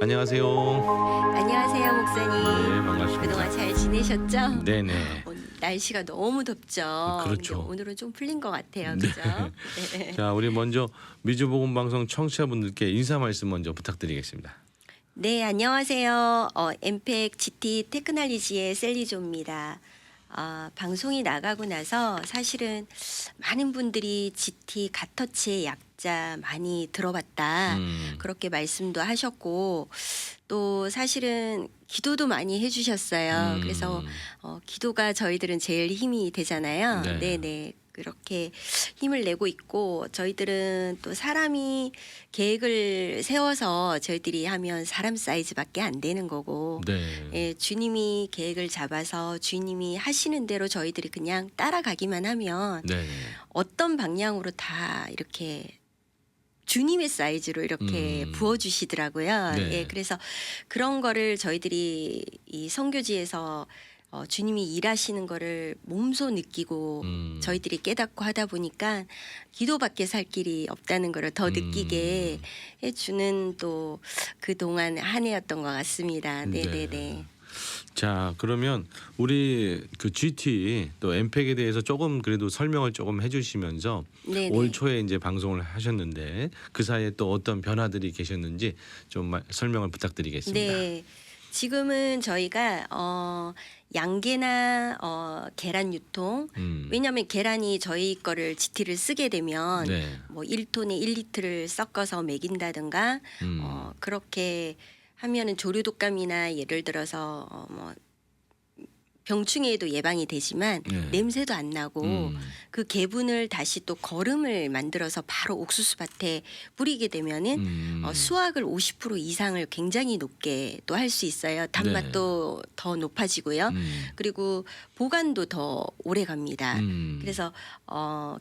안녕하세요. 안녕하세요, 목사님. 네, 반갑습니다. 그동안 잘 지내셨죠? 네네. 날씨가 너무 덥죠. 그렇죠. 근데 오늘은 좀 풀린 것 같아요. 네. 그죠? 네. 자, 우리 먼저 미주복음 방송 청취자분들께 인사 말씀 먼저 부탁드리겠습니다. 네, 안녕하세요. 엠팩 GT 테크놀리지의 셀리조입니다. 방송이 나가고 나서 사실은 많은 분들이 GT 갓터치의 약자 많이 들어봤다. 그렇게 말씀도 하셨고 또 사실은 기도도 많이 해주셨어요. 그래서 기도가 저희들은 제일 힘이 되잖아요. 네. 네네. 그렇게 힘을 내고 있고 저희들은 또 사람이 계획을 세워서 저희들이 하면 사람 사이즈밖에 안 되는 거고 네. 예, 주님이 계획을 잡아서 주님이 하시는 대로 저희들이 그냥 따라가기만 하면 네네. 어떤 방향으로 다 이렇게 주님의 사이즈로 이렇게 부어주시더라고요. 네. 예, 그래서 그런 거를 저희들이 이 선교지에서 주님이 일하시는 거를 몸소 느끼고 저희들이 깨닫고 하다 보니까 기도밖에 살 길이 없다는 거를 더 느끼게 해주는 또 그동안 한 해였던 것 같습니다. 네네네. 네. 자, 그러면 우리 그 GT 또 엠팩에 대해서 조금 그래도 설명을 조금 해주시면서 네네. 올 초에 이제 방송을 하셨는데 그 사이에 또 어떤 변화들이 계셨는지 좀 설명을 부탁드리겠습니다. 네. 지금은 저희가 양계나 계란 유통 왜냐하면 계란이 저희 거를 GT를 쓰게 되면 네. 뭐 1톤에 1리터를 섞어서 먹인다든가 그렇게 하면은 조류 독감이나 예를 들어서 뭐 병충해에도 예방이 되지만 네. 냄새도 안 나고 그 개분을 다시 또 거름을 만들어서 바로 옥수수밭에 뿌리게 되면은 수확을 50% 이상을 굉장히 높게 또 할 수 있어요. 단맛도 더 높아지고요. 그리고 보관도 더 오래 갑니다. 그래서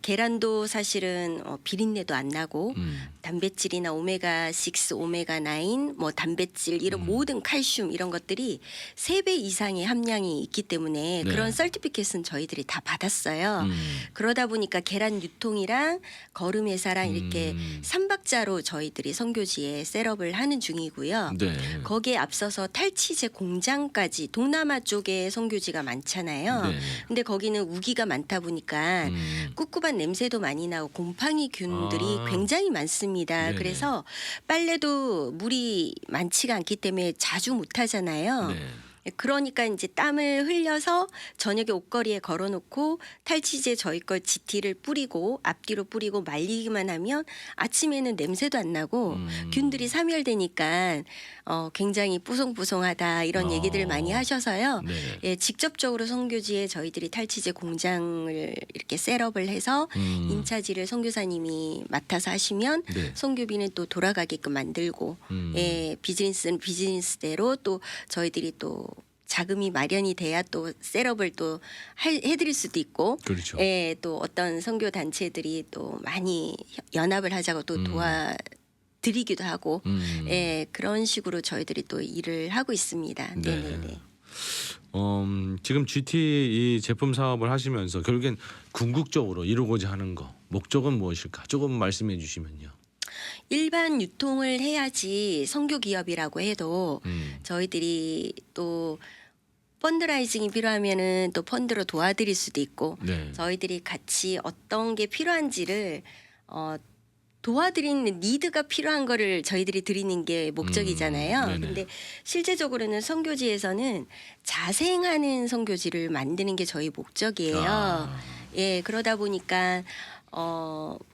계란도 사실은 비린내도 안 나고 단백질이나 오메가6, 오메가9, 뭐 단백질 이런 모든 칼슘 이런 것들이 3배 이상의 함량이 있기 때문에 네. 그런 서티피켓은 저희들이 다 받았어요. 그러다 보니까 계란 유통이랑 거름 회사랑 이렇게 3박자로 저희들이 선교지에 셋업을 하는 중이고요. 네. 거기에 앞서서 탈취제 공장까지 동남아 쪽에 선교지가 많잖아요. 네. 근데 거기는 우기가 많다 보니까 꿉꿉한 냄새도 많이 나고 곰팡이균들이 굉장히 많습니다. 네네. 그래서 빨래도 물이 많지가 않기 때문에 자주 못 하잖아요. 네. 그러니까 이제 땀을 흘려서 저녁에 옷걸이에 걸어놓고 탈취제 저희 걸 GT를 뿌리고 앞뒤로 뿌리고 말리기만 하면 아침에는 냄새도 안 나고 균들이 사멸되니까 굉장히 뽀송뽀송하다 이런 얘기들을 많이 하셔서요. 네. 예, 직접적으로 선교지에 저희들이 탈취제 공장을 이렇게 셋업을 해서 인차지를 선교사님이 맡아서 하시면 네. 선교비는 또 돌아가게끔 만들고 예, 비즈니스는 비즈니스대로 또 저희들이 또 자금이 마련이 돼야 또 셋업을 또 해드릴 수도 있고, 그렇죠. 예, 또 어떤 선교 단체들이 또 많이 연합을 하자고 또 도와드리기도 하고, 예, 그런 식으로 저희들이 또 일을 하고 있습니다. 네. 네네네. 지금 GT 이 제품 사업을 하시면서 결국엔 궁극적으로 이루고자 하는 거 목적은 무엇일까? 조금 말씀해 주시면요. 일반 유통을 해야지 선교 기업이라고 해도 저희들이 또 펀드라이징이 필요하면은 또 펀드로 도와드릴 수도 있고 네. 저희들이 같이 어떤 게 필요한지를 도와드리는 니드가 필요한 거를 저희들이 드리는 게 목적이잖아요. 네네. 근데 실제적으로는 선교지에서는 자생하는 선교지를 만드는 게 저희 목적이에요. 예, 그러다 보니까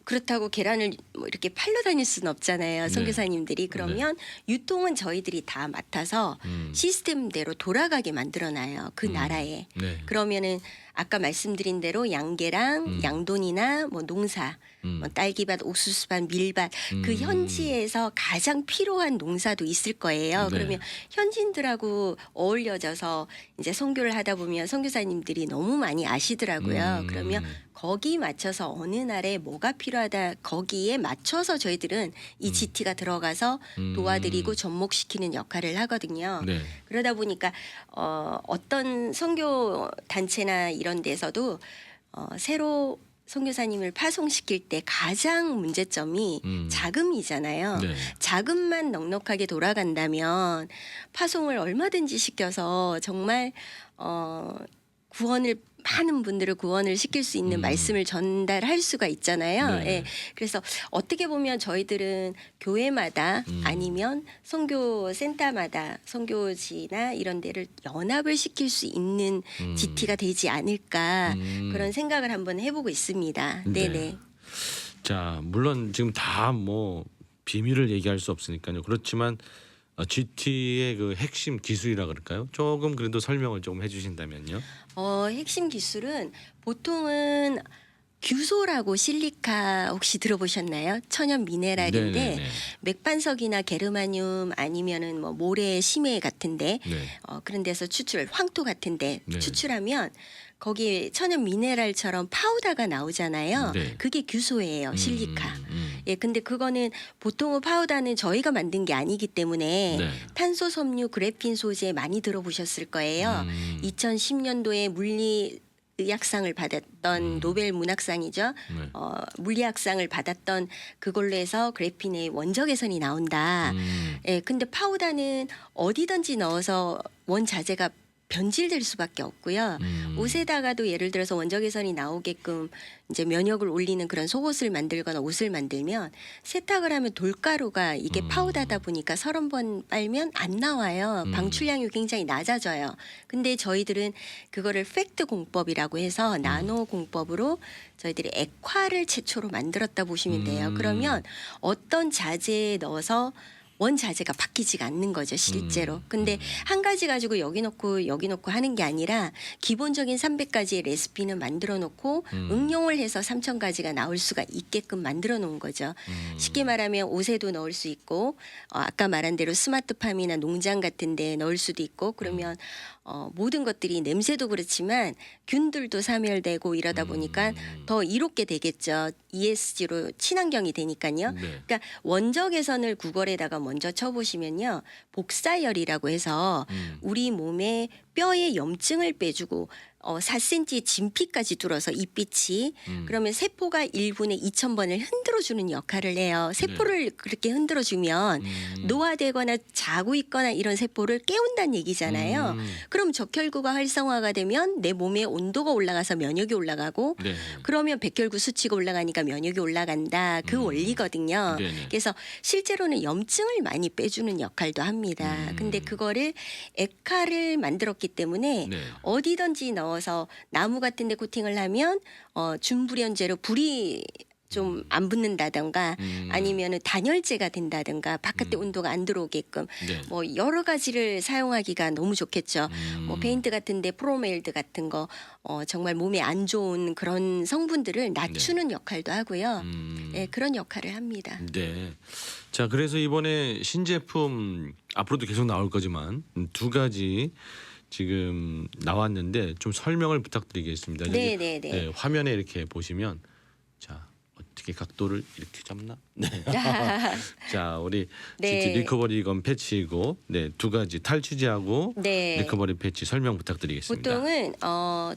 그렇다고 계란을 뭐 이렇게 팔러 다닐 수는 없잖아요. 선교사님들이. 그러면 유통은 저희들이 다 맡아서 시스템대로 돌아가게 만들어놔요. 그 나라에. 네. 그러면은 아까 말씀드린 대로 양계랑 양돈이나 뭐 농사, 뭐 딸기밭, 옥수수밭, 밀밭 그 현지에서 가장 필요한 농사도 있을 거예요. 네. 그러면 현지인들하고 어울려져서 이제 선교를 하다 보면 선교사님들이 너무 많이 아시더라고요. 그러면 거기 맞춰서 어느 날에 뭐가 필요하다 거기에 맞춰서 저희들은 이 GT가 들어가서 도와드리고 접목시키는 역할을 하거든요. 네. 그러다 보니까 어떤 선교 단체나 이런 데서도 새로 선교사님을 파송시킬 때 가장 문제점이 자금이잖아요. 네. 자금만 넉넉하게 돌아간다면 파송을 얼마든지 시켜서 정말 구원을 많은 분들을 구원을 시킬 수 있는 말씀을 전달할 수가 있잖아요. 네. 예. 그래서 어떻게 보면 저희들은 교회마다 아니면 선교 센터마다 선교지나 이런 데를 연합을 시킬 수 있는 GT가 되지 않을까 그런 생각을 한번 해보고 있습니다. 네. 네네. 자, 물론 지금 다 뭐 비밀을 얘기할 수 없으니까요. 그렇지만 GT의 그 핵심 기술이라 그럴까요? 조금 그래도 설명을 조금 해주신다면요. 핵심 기술은 보통은 규소라고 실리카 혹시 들어보셨나요? 천연 미네랄인데 네네네. 맥반석이나 게르마늄 아니면은 뭐 모래, 심해 같은데 네. 그런 데서 황토 같은데 네. 추출하면 거기에 천연 미네랄처럼 파우더가 나오잖아요. 네. 그게 규소예요, 실리카. 예, 근데 그거는 보통은 파우더는 저희가 만든 게 아니기 때문에 네. 탄소 섬유 그래핀 소재 많이 들어보셨을 거예요. 2010년도에 물리의학상을 받았던 노벨 문학상이죠. 네. 물리학상을 받았던 그걸로 해서 그래핀의 원적 개선이 나온다. 예, 근데 파우더는 어디든지 넣어서 원자재가 변질될 수밖에 없고요. 옷에다가도 예를 들어서 원적 개선이 나오게끔 이제 면역을 올리는 그런 속옷을 만들거나 옷을 만들면 세탁을 하면 돌가루가 이게 파우더다 보니까 30번 빨면 안 나와요. 방출량이 굉장히 낮아져요. 근데 저희들은 그거를 팩트 공법이라고 해서 나노 공법으로 저희들이 액화를 최초로 만들었다 보시면 돼요. 그러면 어떤 자재에 넣어서 원자재가 바뀌지가 않는 거죠, 실제로. 근데 한 가지 가지고 여기 놓고 하는 게 아니라 기본적인 300가지의 레시피는 만들어 놓고 응용을 해서 3000가지가 나올 수가 있게끔 만들어 놓은 거죠. 쉽게 말하면 옷에도 넣을 수 있고 아까 말한 대로 스마트팜이나 농장 같은 데 넣을 수도 있고 그러면 모든 것들이 냄새도 그렇지만 균들도 사멸되고 이러다 보니까 더 이롭게 되겠죠. ESG로 친환경이 되니까요. 네. 그러니까 원적 개선을 구글에다가 먼저 쳐보시면요. 복사열이라고 해서 우리 몸에 뼈의 염증을 빼주고 4cm 진피까지 뚫어서 잎빛이 그러면 세포가 1분에 2000번을 흔들어주는 역할을 해요. 세포를 그렇게 흔들어주면 노화되거나 자고 있거나 이런 세포를 깨운다는 얘기잖아요. 그럼 적혈구가 활성화가 되면 내 몸의 온도가 올라가서 면역이 올라가고 네. 그러면 백혈구 수치가 올라가니까 면역이 올라간다. 그 원리거든요. 네네. 그래서 실제로는 염증을 많이 빼주는 역할도 합니다. 근데 그거를 액화를 만들었기 때문에 네. 어디든지 넣어서 나무 같은 데 코팅을 하면 준불연제로 불이 좀 안 붙는다던가 아니면은 단열재가 된다던가 바깥에 온도가 안 들어오게끔 네. 뭐 여러 가지를 사용하기가 너무 좋겠죠. 뭐 페인트 같은데 프로메일드 같은 거 정말 몸에 안 좋은 그런 성분들을 낮추는 역할도 하고요. 예, 그런 역할을 합니다. 네. 자, 그래서 이번에 신제품 앞으로도 계속 나올 거지만 두 가지 지금 나왔는데 좀 설명을 부탁드리겠습니다. 저기, 네네네. 네, 화면에 이렇게 보시면 자 어떻게 각도를 이렇게 잡나? 네. 자, 우리 네. GT 리커버리 건 패치이고, 네, 두 가지 탈취제하고 네. 리커버리 패치 설명 부탁드리겠습니다. 보통은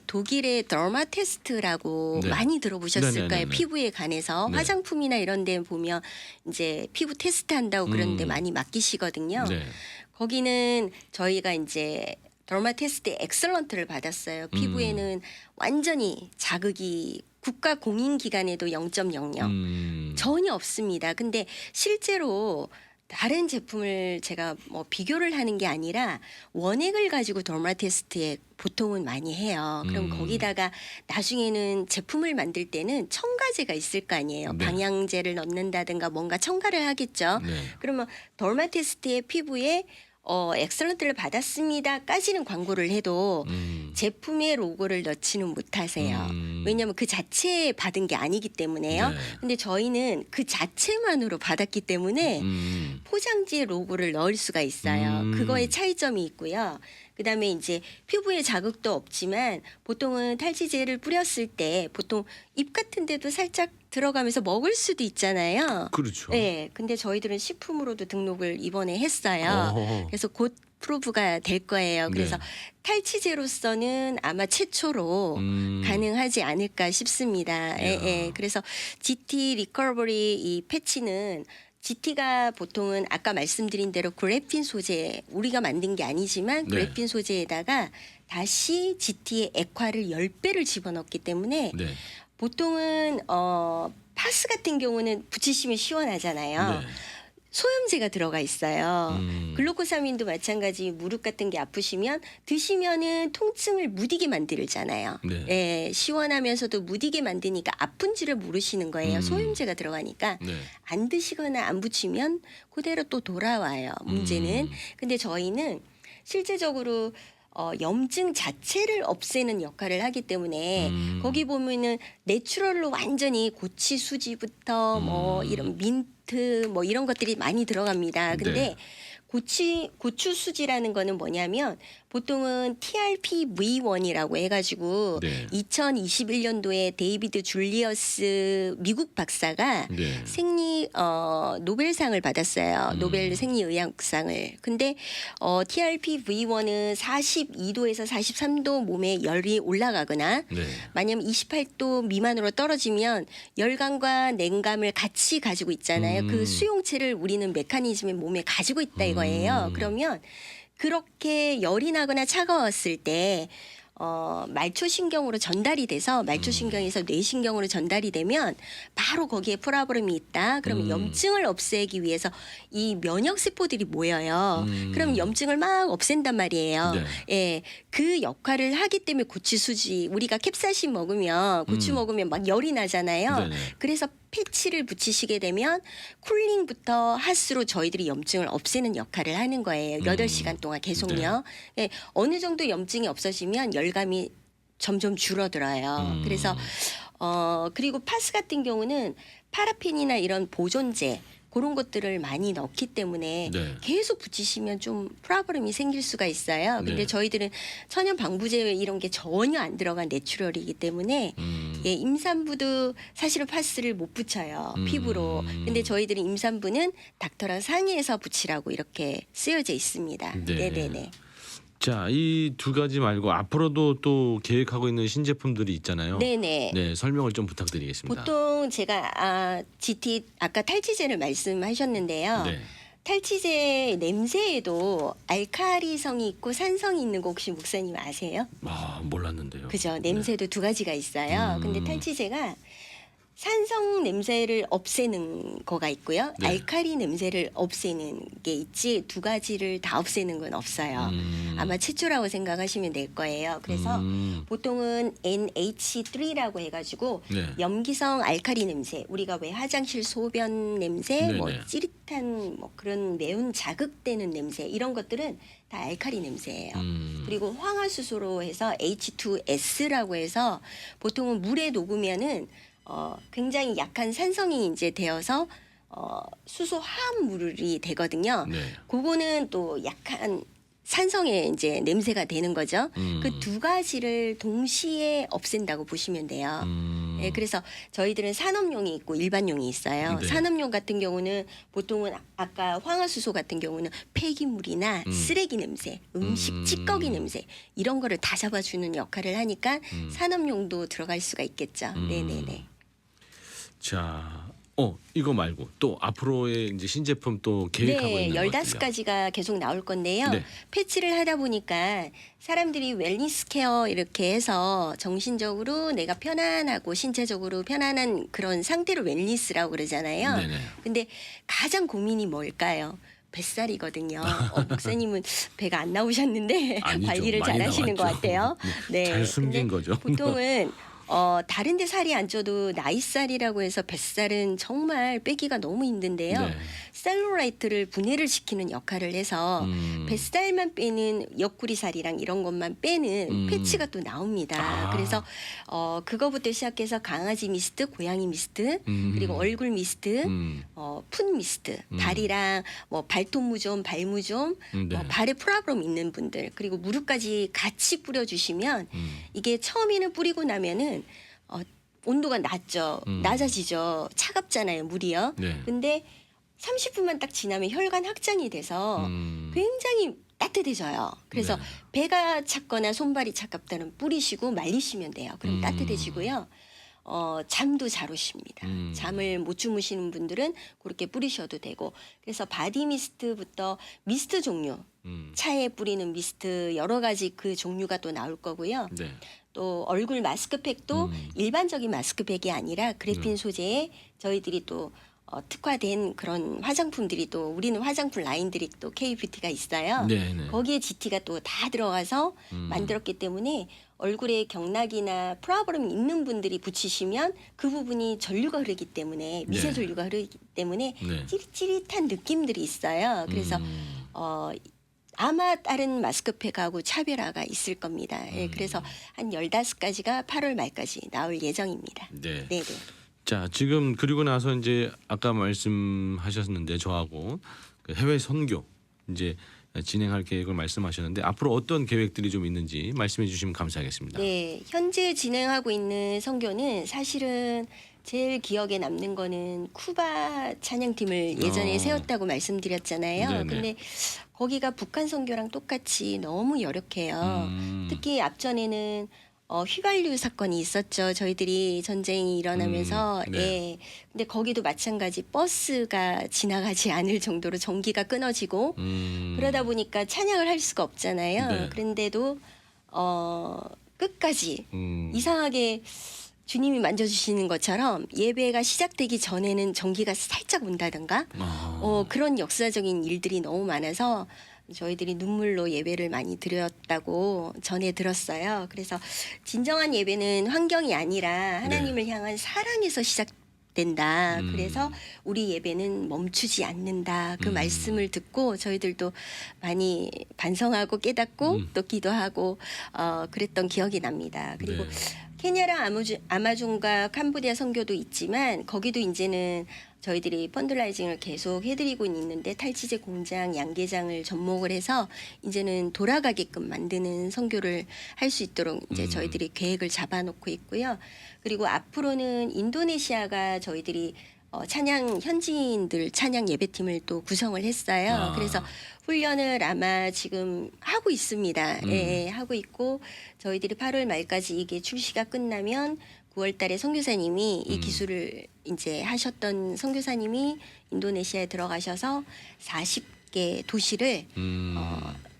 독일의 더마 테스트라고 네. 많이 들어보셨을 네네네네. 거예요. 피부에 관해서 네. 화장품이나 이런 데 보면 이제 피부 테스트 한다고 그런 데 많이 맡기시거든요. 네. 거기는 저희가 이제 더마 테스트 엑설런트를 받았어요. 피부에는 완전히 자극이 국가 공인 기관에도 0.00 전혀 없습니다. 근데 실제로 다른 제품을 제가 뭐 비교를 하는 게 아니라 원액을 가지고 더마 테스트에 보통은 많이 해요. 그럼 거기다가 나중에는 제품을 만들 때는 첨가제가 있을 거 아니에요. 네. 방향제를 넣는다든가 뭔가 첨가를 하겠죠. 네. 그러면 더마 테스트의 피부에 엑설런트를 받았습니다까지는 광고를 해도 제품의 로고를 넣지는 못하세요. 왜냐하면 그 자체에 받은 게 아니기 때문에요. 네. 근데 저희는 그 자체만으로 받았기 때문에 포장지에 로고를 넣을 수가 있어요. 그거에 차이점이 있고요. 그다음에 이제 피부에 자극도 없지만 보통은 탈취제를 뿌렸을 때 보통 입 같은 데도 살짝 들어가면서 먹을 수도 있잖아요. 그렇죠. 네. 근데 저희들은 식품으로도 등록을 이번에 했어요. 어허. 그래서 곧 프로브가 될 거예요. 그래서 네. 탈취제로서는 아마 최초로 가능하지 않을까 싶습니다. 예, 예. 그래서 GT 리커버리 이 패치는 GT가 보통은 아까 말씀드린 대로 그래핀 소재 우리가 만든 게 아니지만 네. 그래핀 소재에다가 다시 GT의 액화를 10배를 집어넣기 때문에 네. 보통은 파스 같은 경우는 붙이시면 시원하잖아요. 네. 소염제가 들어가 있어요. 글루코사민도 마찬가지 무릎 같은 게 아프시면 드시면은 통증을 무디게 만들잖아요. 네. 예, 시원하면서도 무디게 만드니까 아픈지를 모르시는 거예요. 소염제가 들어가니까 네. 안 드시거나 안 붙이면 그대로 또 돌아와요. 문제는. 근데 저희는 실제적으로 염증 자체를 없애는 역할을 하기 때문에 거기 보면은 내추럴로 완전히 고치 수지부터 뭐 이런 민트 뭐 이런 것들이 많이 들어갑니다. 근데 네. 고추 수지라는 거는 뭐냐면 보통은 TRPV1이라고 해가지고 네. 2021년도에 데이비드 줄리어스 미국 박사가 네. 노벨상을 받았어요. 노벨 생리의학상을. 근데 TRPV1은 42도에서 43도 몸에 열이 올라가거나 네. 만약 28도 미만으로 떨어지면 열감과 냉감을 같이 가지고 있잖아요. 그 수용체를 우리는 메커니즘의 몸에 가지고 있다 이거예요. 그러면 그렇게 열이 나거나 차가웠을 때 말초신경으로 전달이 돼서 말초신경에서 뇌신경으로 전달이 되면 바로 거기에 프로브렘이 있다. 그러면 염증을 없애기 위해서 이 면역세포들이 모여요. 그럼 염증을 막 없앤단 말이에요. 네. 예, 그 역할을 하기 때문에 고추수지 우리가 캡사이신 먹으면 고추 먹으면 막 열이 나잖아요. 네네. 그래서 패치를 붙이시게 되면 쿨링부터 핫으로 저희들이 염증을 없애는 역할을 하는 거예요. 8시간 동안 계속요. 예, 어느 정도 염증이 없어지면 열감이 점점 줄어들어요. 그래서 그리고 파스 같은 경우는 파라핀이나 이런 보존제 그런 것들을 많이 넣기 때문에 네. 계속 붙이시면 좀 프로브렘이 생길 수가 있어요. 근데 네. 저희들은 천연 방부제 이런 게 전혀 안 들어간 내추럴이기 때문에 예, 임산부도 사실은 파스를 못 붙여요. 피부로. 근데 저희들은 임산부는 닥터랑 상의해서 붙이라고 이렇게 쓰여져 있습니다. 네. 네네네. 자, 이 두 가지 말고 앞으로도 또 계획하고 있는 신제품들이 있잖아요. 네네. 네, 설명을 좀 부탁드리겠습니다. 보통 제가 GT 아까 탈취제를 말씀하셨는데요. 네. 탈취제 냄새에도 알카리성이 있고 산성이 있는 거 혹시 목사님 아세요? 몰랐는데요. 그죠. 냄새도 두 가지가 있어요. 근데 탈취제가 산성 냄새를 없애는 거가 있고요. 네. 알카리 냄새를 없애는 게 있지 두 가지를 다 없애는 건 없어요. 아마 최초라고 생각하시면 될 거예요. 그래서 보통은 NH3라고 해가지고 네. 염기성 알카리 냄새 우리가 왜 화장실 소변 냄새 뭐 네네. 찌릿한 뭐 그런 매운 자극되는 냄새 이런 것들은 다 알카리 냄새예요. 그리고 황화수소로 해서 H2S라고 해서 보통은 물에 녹으면은 굉장히 약한 산성이 이제 되어서 수소 화합물이 되거든요. 네. 그거는 또 약한 산성의 이제 냄새가 되는 거죠. 그 두 가지를 동시에 없앤다고 보시면 돼요. 예, 그래서 저희들은 산업용이 있고 일반용이 있어요. 네. 산업용 같은 경우는 보통은 아까 황화수소 같은 경우는 폐기물이나 쓰레기 냄새, 음식 찌꺼기 냄새 이런 거를 다 잡아주는 역할을 하니까 산업용도 들어갈 수가 있겠죠. 네네네. 자, 이거 말고 또 앞으로의 이제 신제품 또 계획하고 네, 있는 것들요. 15가지가 계속 나올 건데요. 네. 패치를 하다 보니까 사람들이 웰니스 케어 이렇게 해서 정신적으로 내가 편안하고 신체적으로 편안한 그런 상태를 웰니스라고 그러잖아요. 네네. 근데 가장 고민이 뭘까요? 뱃살이거든요. 목사님은 배가 안 나오셨는데 아니죠. 관리를 많이 잘 하시는 것 나왔죠. 같아요. 네. 잘 숨긴 근데 거죠. 보통은 다른데 살이 안 쪄도 나이살이라고 해서 뱃살은 정말 빼기가 너무 힘든데요. 네. 셀룰라이트를 분해를 시키는 역할을 해서 뱃살만 빼는 옆구리살이랑 이런 것만 빼는 패치가 또 나옵니다. 그래서 그거부터 시작해서 강아지 미스트, 고양이 미스트, 그리고 얼굴 미스트, 풋 미스트, 다리랑 뭐 발톱무좀, 발무좀, 네. 발에 프로브럼 있는 분들, 그리고 무릎까지 같이 뿌려주시면 이게 처음에는 뿌리고 나면은 온도가 낮아지죠. 차갑잖아요, 물이요. 네. 근데 30분만 딱 지나면 혈관 확장이 돼서 굉장히 따뜻해져요. 그래서 네. 배가 찼거나 손발이 차갑다는 뿌리시고 말리시면 돼요. 그럼 음. 따뜻해지고요. 잠도 잘 오십니다. 잠을 못 주무시는 분들은 그렇게 뿌리셔도 되고. 그래서 바디 미스트부터 미스트 종류, 음. 차에 뿌리는 미스트 여러 가지 그 종류가 또 나올 거고요. 네. 또 얼굴 마스크팩도 일반적인 마스크팩이 아니라 그래핀 소재에 저희들이 또 특화된 그런 화장품들이 또 우리는 화장품 라인들이 또 K뷰티가 있어요. 네, 네. 거기에 GT가 또 다 들어가서 만들었기 때문에 얼굴에 경락이나 프라브럼이 있는 분들이 붙이시면 그 부분이 전류가 흐르기 때문에 미세 네. 전류가 흐르기 때문에 네. 찌릿찌릿한 느낌들이 있어요. 그래서 아마 다른 마스크팩하고 차별화가 있을 겁니다. 예, 그래서 한 15가지가 8월 말까지 나올 예정입니다. 네. 네네. 자, 지금 그리고 나서 이제 아까 말씀하셨는데 저하고 그 해외 선교 이제 진행할 계획을 말씀하셨는데 앞으로 어떤 계획들이 좀 있는지 말씀해 주시면 감사하겠습니다. 네, 현재 진행하고 있는 선교는 사실은 제일 기억에 남는 거는 쿠바 찬양팀을 예전에 세웠다고 말씀드렸잖아요. 네네. 근데 거기가 북한 선교랑 똑같이 너무 열악해요. 특히 앞전에는 휘발유 사건이 있었죠. 저희들이 전쟁이 일어나면서 네. 예. 근데 거기도 마찬가지 버스가 지나가지 않을 정도로 전기가 끊어지고 그러다 보니까 찬양을 할 수가 없잖아요. 네. 그런데도 끝까지 음. 이상하게 주님이 만져주시는 것처럼 예배가 시작되기 전에는 전기가 살짝 온다든가 그런 역사적인 일들이 너무 많아서 저희들이 눈물로 예배를 많이 드렸다고 전해 들었어요. 그래서 진정한 예배는 환경이 아니라 하나님을 향한 사랑에서 시작된다. 그래서 우리 예배는 멈추지 않는다. 그 말씀을 듣고 저희들도 많이 반성하고 깨닫고 또 기도하고 그랬던 기억이 납니다. 그리고 네. 케냐랑 아마존과 캄보디아 선교도 있지만 거기도 이제는 저희들이 펀드라이징을 계속 해드리고 있는데 탈취제 공장, 양계장을 접목을 해서 이제는 돌아가게끔 만드는 선교를 할 수 있도록 이제 저희들이 계획을 잡아놓고 있고요. 그리고 앞으로는 인도네시아가 저희들이 찬양 현지인들 찬양 예배팀을 또 구성을 했어요. 그래서 훈련을 아마 지금 하고 있습니다. 예, 하고 있고 저희들이 8월 말까지 이게 출시가 끝나면 9월 달에 선교사님이 이 기술을 이제 하셨던 선교사님이 인도네시아에 들어가셔서 40개 도시를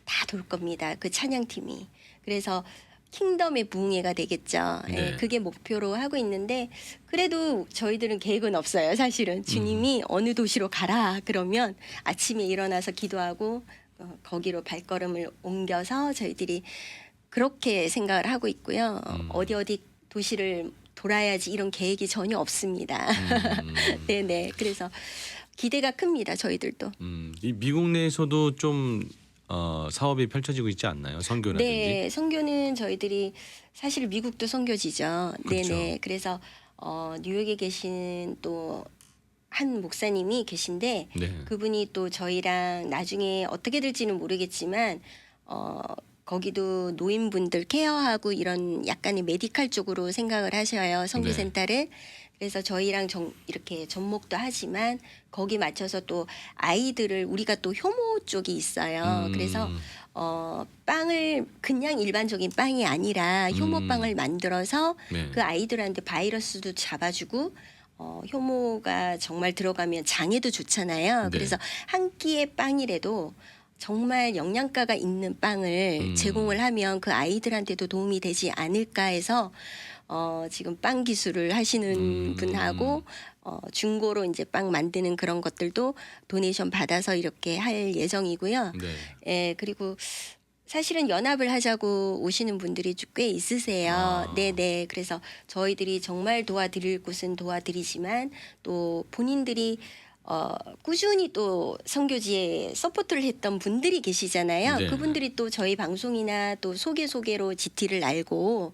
다 돌 겁니다. 그 찬양팀이. 그래서 킹덤의 부흥회가 되겠죠. 네. 예, 그게 목표로 하고 있는데 그래도 저희들은 계획은 없어요. 사실은 주님이 어느 도시로 가라 그러면 아침에 일어나서 기도하고 거기로 발걸음을 옮겨서 저희들이 그렇게 생각을 하고 있고요. 어디 도시를 돌아야지 이런 계획이 전혀 없습니다. 네네. 그래서 기대가 큽니다. 저희들도. 이 미국 내에서도 좀 사업이 펼쳐지고 있지 않나요? 선교라든지. 네, 선교는 저희들이 사실 미국도 선교지죠. 그렇죠. 네네. 그래서 뉴욕에 계신 또 한 목사님이 계신데 네. 그분이 또 저희랑 나중에 어떻게 될지는 모르겠지만 거기도 노인분들 케어하고 이런 약간의 메디칼 쪽으로 생각을 하셔요. 선교센터를. 그래서 저희랑 이렇게 접목도 하지만 거기 맞춰서 또 아이들을 우리가 또 효모 쪽이 있어요. 그래서 빵을 그냥 일반적인 빵이 아니라 효모빵을 만들어서 네. 그 아이들한테 바이러스도 잡아주고 효모가 정말 들어가면 장에도 좋잖아요. 네. 그래서 한 끼의 빵이라도 정말 영양가가 있는 빵을 제공을 하면 그 아이들한테도 도움이 되지 않을까 해서 지금 빵 기술을 하시는 분하고 중고로 이제 빵 만드는 그런 것들도 도네이션 받아서 이렇게 할 예정이고요. 네. 예, 그리고 사실은 연합을 하자고 오시는 분들이 꽤 있으세요. 네네. 그래서 저희들이 정말 도와드릴 곳은 도와드리지만 또 본인들이 꾸준히 또 선교지에 서포트를 했던 분들이 계시잖아요. 네. 그분들이 또 저희 방송이나 또 소개로 GT를 알고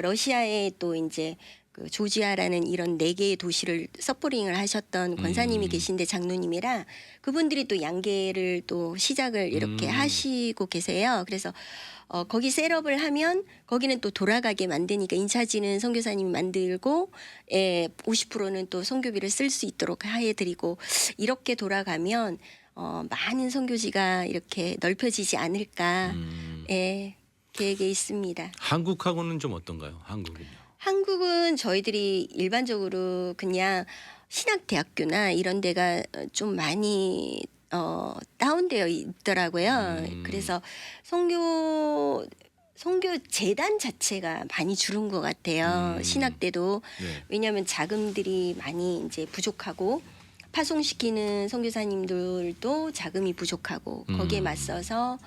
러시아에 또 이제 그 조지아라는 이런 4개의 도시를 서포링을 하셨던 권사님이 계신데 장로님이라 그분들이 또 양계를 또 시작을 이렇게 하시고 계세요. 그래서 거기 셋업을 하면 거기는 또 돌아가게 만드니까 인차지는 선교사님이 만들고 50%는 또 선교비를 쓸 수 있도록 해드리고 이렇게 돌아가면 많은 선교지가 이렇게 넓혀지지 않을까 예, 계획에 있습니다. 한국하고는 좀 어떤가요? 한국은요? 한국은 저희들이 일반적으로 그냥 신학대학교나 이런 데가 좀 많이 다운되어 있더라고요. 그래서 선교 재단 자체가 많이 줄은 것 같아요. 신학대도 네. 왜냐하면 자금들이 많이 이제 부족하고 파송시키는 선교사님들도 자금이 부족하고 거기에 맞서서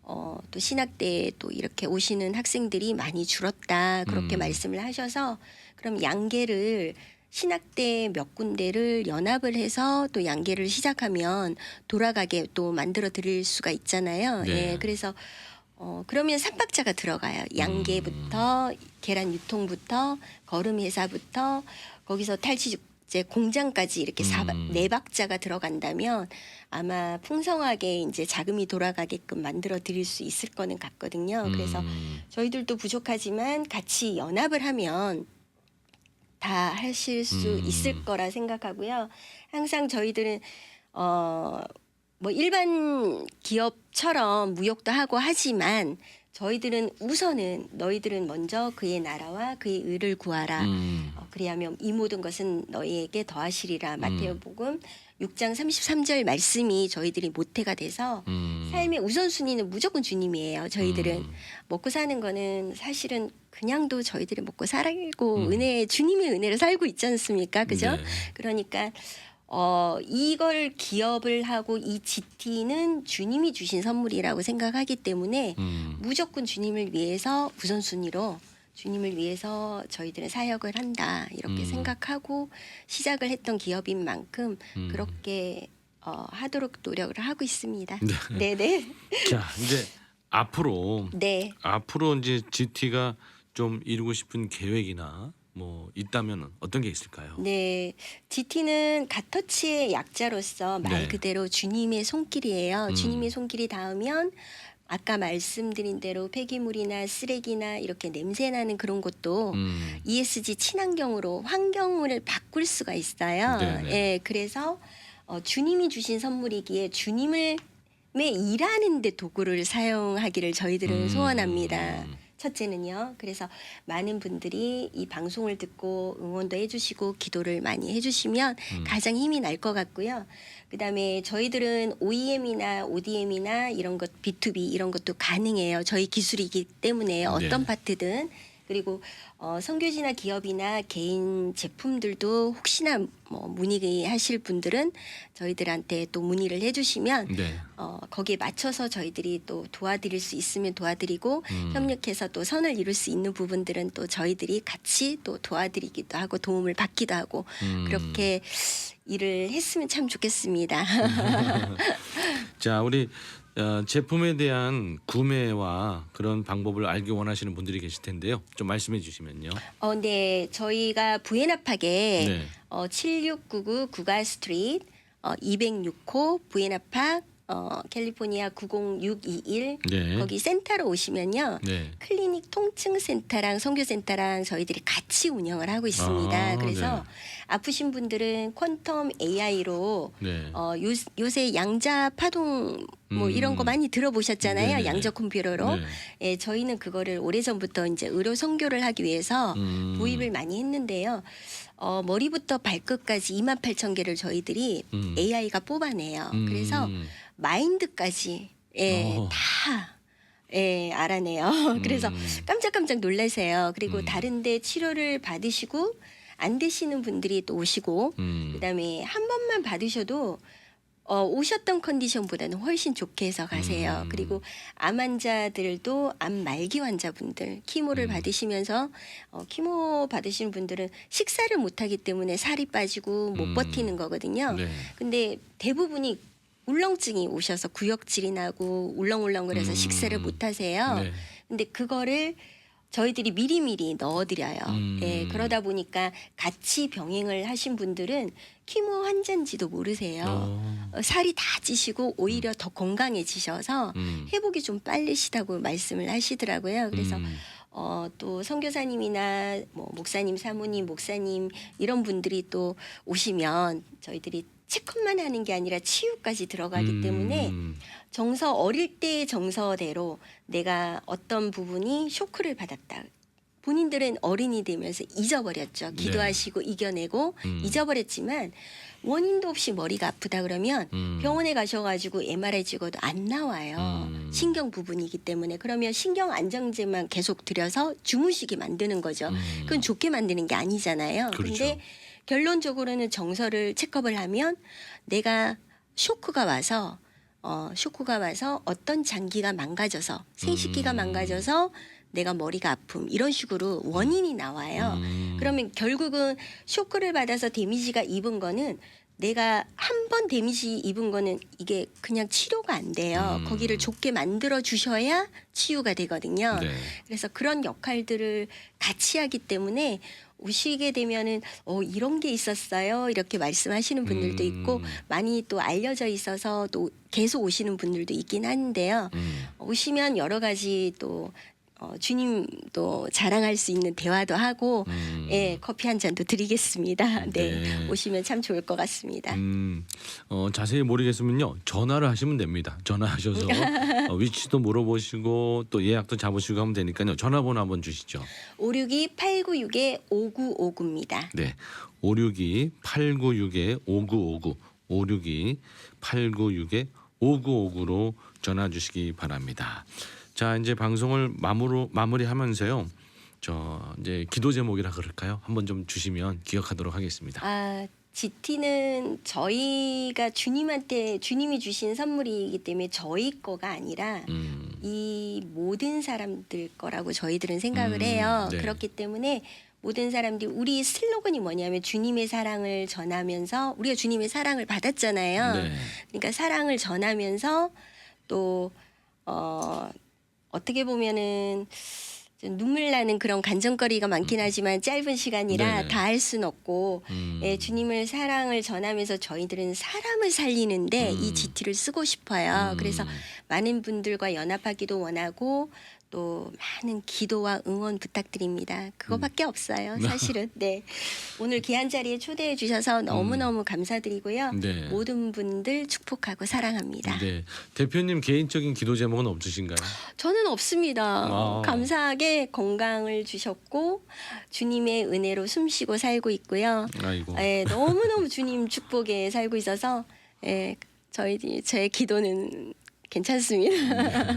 또 신학대에 또 이렇게 오시는 학생들이 많이 줄었다 그렇게 말씀을 하셔서 그럼 양계를 신학대 몇 군데를 연합을 해서 또 양계를 시작하면 돌아가게 또 만들어 드릴 수가 있잖아요. 네. 예, 그래서 그러면 삼박자가 들어가요. 양계부터 계란 유통부터 거름 회사부터 거기서 탈취제 공장까지 이렇게 네 박자가 들어간다면 아마 풍성하게 이제 자금이 돌아가게끔 만들어 드릴 수 있을 거는 같거든요. 그래서 저희들도 부족하지만 같이 연합을 하면 다 하실 수 있을 거라 생각하고요. 항상 저희들은 뭐 일반 기업처럼 무역도 하고 하지만 저희들은 우선은 너희들은 먼저 그의 나라와 그의 의를 구하라. 그리하면 이 모든 것은 너희에게 더하시리라. 마태복음 6장 33절 말씀이 저희들이 모태가 돼서 삶의 우선순위는 무조건 주님이에요. 저희들은 먹고 사는 거는 사실은 그냥도 저희들이 먹고 살고 주님의 은혜로 살고 있지 않습니까? 그죠? 네. 그러니까 이걸 기업을 하고 이 GT는 주님이 주신 선물이라고 생각하기 때문에 무조건 주님을 위해서 우선순위로 주님을 위해서 저희들은 사역을 한다 이렇게 생각하고 시작을 했던 기업인 만큼 그렇게 하도록 노력을 하고 있습니다. 네, 네. 자, 이제 앞으로 네. 이제 GT가 좀 이루고 싶은 계획이나 뭐 있다면 어떤 게 있을까요? 네, GT는 갓터치의 약자로서 말 네. 그대로 주님의 손길이에요. 주님의 손길이 닿으면 아까 말씀드린 대로 폐기물이나 쓰레기나 이렇게 냄새나는 그런 것도 ESG 친환경으로 환경을 바꿀 수가 있어요. 네네. 예, 그래서 주님이 주신 선물이기에 주님을 일하는 데 도구를 사용하기를 저희들은 소원합니다. 첫째는요. 그래서 많은 분들이 이 방송을 듣고 응원도 해주시고 기도를 많이 해주시면 가장 힘이 날 것 같고요. 그다음에 저희들은 OEM이나 ODM이나 이런 것 B2B 이런 것도 가능해요. 저희 기술이기 때문에 어떤 네. 파트든. 그리고 선교지나 기업이나 개인 제품들도 혹시나 뭐 문의하실 분들은 저희들한테 또 문의를 해주시면 네. 거기에 맞춰서 저희들이 또 도와드릴 수 있으면 도와드리고 협력해서 또 선을 이룰 수 있는 부분들은 또 저희들이 같이 또 도와드리기도 하고 도움을 받기도 하고 그렇게 일을 했으면 참 좋겠습니다. 자, 우리 제품에 대한 구매와 그런 방법을 알기 원하시는 분들이 계실 텐데요. 좀 말씀해 주시면요. 네, 저희가 부에나팍에 네. 7699 구가 스트리트 206호 부에나팍 캘리포니아 90621 네. 거기 센터로 오시면요. 네. 클리닉 통증센터랑 선교센터랑 저희들이 같이 운영을 하고 있습니다. 아, 그래서 네. 아프신 분들은 퀀텀 AI로 네. 요새 양자 파동 뭐 이런 거 많이 들어보셨잖아요. 네네네. 양자 컴퓨터로. 네. 예, 저희는 그거를 오래전부터 이제 의료 선교를 하기 위해서 도입을 많이 했는데요. 머리부터 발끝까지 28,000개를 저희들이 AI가 뽑아내요. 그래서 마인드까지 다 알아내요. 그래서 깜짝깜짝 놀라세요. 그리고 다른데 치료를 받으시고 안 되시는 분들이 또 오시고 그다음에 한 번만 받으셔도 오셨던 컨디션보다는 훨씬 좋게 해서 가세요. 그리고 암 환자들도 암 말기 환자분들 키모를 받으시면서 키모 받으시는 분들은 식사를 못하기 때문에 살이 빠지고 못 버티는 거거든요. 네. 근데 대부분이 울렁증이 오셔서 구역질이 나고 울렁울렁거려서 식사를 못 하세요. 네. 근데 그거를 저희들이 미리미리 넣어드려요. 예, 그러다 보니까 같이 병행을 하신 분들은 키모 환자인지도 모르세요. 살이 다 찌시고 오히려 더 건강해지셔서 회복이 좀 빠르시다고 말씀을 하시더라고요. 그래서 또 선교사님이나 뭐 목사님, 사모님, 목사님 이런 분들이 또 오시면 저희들이 체크만 하는 게 아니라 치유까지 들어가기 때문에 정서 어릴 때의 정서대로 내가 어떤 부분이 쇼크를 받았다. 본인들은 어른이 되면서 잊어버렸죠. 기도하시고 이겨내고 잊어버렸지만 원인도 없이 머리가 아프다 그러면 병원에 가셔가지고 MRI 찍어도 안 나와요. 신경 부분이기 때문에. 그러면 신경 안정제만 계속 들여서 주무시게 만드는 거죠. 그건 좋게 만드는 게 아니잖아요. 그렇죠. 근데 결론적으로는 정서를 체크업을 하면 내가 쇼크가 와서 어떤 장기가 망가져서 생식기가 망가져서 내가 머리가 아픔 이런 식으로 원인이 나와요. 그러면 결국은 쇼크를 받아서 데미지가 입은 거는 내가 한 번 데미지 입은 거는 이게 그냥 치료가 안 돼요. 거기를 좋게 만들어 주셔야 치유가 되거든요. 네. 그래서 그런 역할들을 같이 하기 때문에 오시게 되면은 이런 게 있었어요 이렇게 말씀하시는 분들도 있고 많이 또 알려져 있어서 또 계속 오시는 분들도 있긴 한데요. 오시면 여러 가지 또 주님도 자랑할 수 있는 대화도 하고 예, 커피 한 잔도 드리겠습니다. 네. 네. 오시면 참 좋을 것 같습니다. 자세히 모르겠으면요 전화를 하시면 됩니다. 전화하셔서 위치도 물어보시고 또 예약도 잡으시고 하면 되니까요. 전화번호 한번 주시죠. 562-896-5959입니다. 네, 562-896-5959 562-896-5959로 전화 주시기 바랍니다. 자, 이제 방송을 마무리하면서요. 이제 기도 제목이라 그럴까요? 한번 좀 주시면 기억하도록 하겠습니다. GT는 저희가 주님이 주신 선물이기 때문에 저희 거가 아니라 이 모든 사람들 거라고 저희들은 생각을 해요. 네. 그렇기 때문에 모든 사람들이 우리 슬로건이 뭐냐면 주님의 사랑을 전하면서 우리가 주님의 사랑을 받았잖아요. 네. 그러니까 사랑을 전하면서 또 어떻게 보면은 좀 눈물 나는 그런 간증거리가 많긴 하지만 짧은 시간이라 네. 다 할 수는 없고 예, 주님을 사랑을 전하면서 저희들은 사람을 살리는데 이 GT를 쓰고 싶어요. 그래서 많은 분들과 연합하기도 원하고 또 많은 기도와 응원 부탁드립니다. 그거밖에 없어요. 사실은. 네. 오늘 귀한 자리에 초대해 주셔서 너무너무 감사드리고요. 네. 모든 분들 축복하고 사랑합니다. 네, 대표님 개인적인 기도 제목은 없으신가요? 저는 없습니다. 아. 감사하게 건강을 주셨고 주님의 은혜로 숨쉬고 살고 있고요. 아이고. 예, 너무너무 주님 축복에 살고 있어서 예, 제 기도는 괜찮습니다.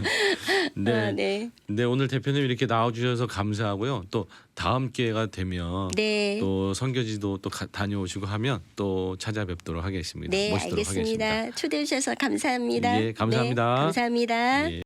네. 네. 네, 오늘 대표님 이렇게 나와주셔서 감사하고요. 또 다음 기회가 되면 네. 또 선교지도 또 다녀오시고 하면 또 찾아뵙도록 하겠습니다. 네, 모시도록 알겠습니다. 하겠습니다. 초대해 주셔서 감사합니다. 예, 감사합니다. 네, 감사합니다. 예.